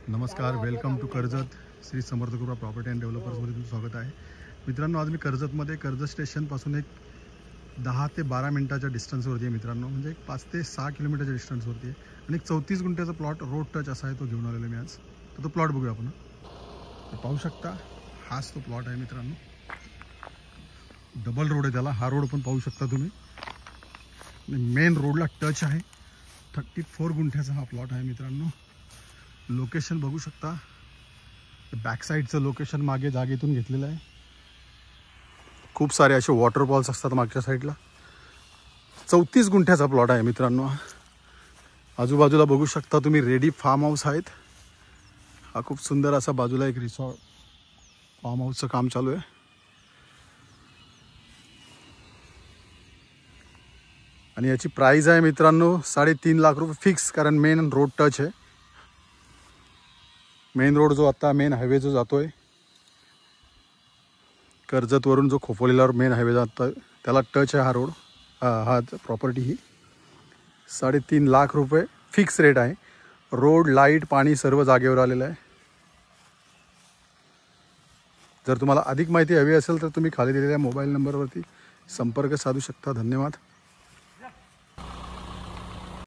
नमस्कार, welcome to Karjat. Shri Samarth कृपा property and डेव्हलपर्समध्ये तुमचं स्वागत आहे. मित्रांनो, आज मी कर्जतमध्ये कर्जत स्टेशनपासून एक 10 ते 12 मिनिटाच्या डिस्टन्सवरती आहे मित्रांनो. म्हणजे एक 5 ते 6 किलोमीटरच्या डिस्टन्सवरती आहे आणि एक 34 गुंठ्याचा प्लॉट रोड टच असा आहे, तो घेऊन आलेलो मी आज. तर तो प्लॉट बघूया आपण. तर पाहू शकता, हाच तो प्लॉट आहे मित्रांनो. डबल रोड आहे त्याला. हा रोड पण पाहू शकता तुम्ही. मेन रोडला टच आहे. 34 गुंठ्याचा हा प्लॉट आहे मित्रांनो. लोकेशन बघू शकता. बॅक साईडचं लोकेशन मागे जागेतून घेतलेलं आहे. खूप सारे असे वॉटरफॉल्स असतात मागच्या साईडला. 34 गुंठ्याचा प्लॉट आहे मित्रांनो. आजूबाजूला बघू शकता तुम्ही रेडी फार्म हाऊस आहेत. हा खूप सुंदर असा बाजूला एक रिसॉर्ट फार्म हाऊसचं काम चालू आहे. आणि याची प्राइस आहे मित्रांनो 3.5 लाख रुपये फिक्स, कारण मेन रोड टच आहे. मेन रोड जो आता मेन हायवे जो जातोय कर्जतवरून, जो खोपोलीला मेन हायवे जातो त्याला टच आहे हा रोड. हा प्रॉपर्टी ही 3.5 लाख रुपये फिक्स रेट आहे. रोड, लाईट, पाणी सर्व जागेवर आलेलं आहे. जर तुम्हाला अधिक माहिती हवी असेल तर तुम्ही खाली दिलेल्या मोबाईल नंबरवरती संपर्क साधू शकता. धन्यवाद.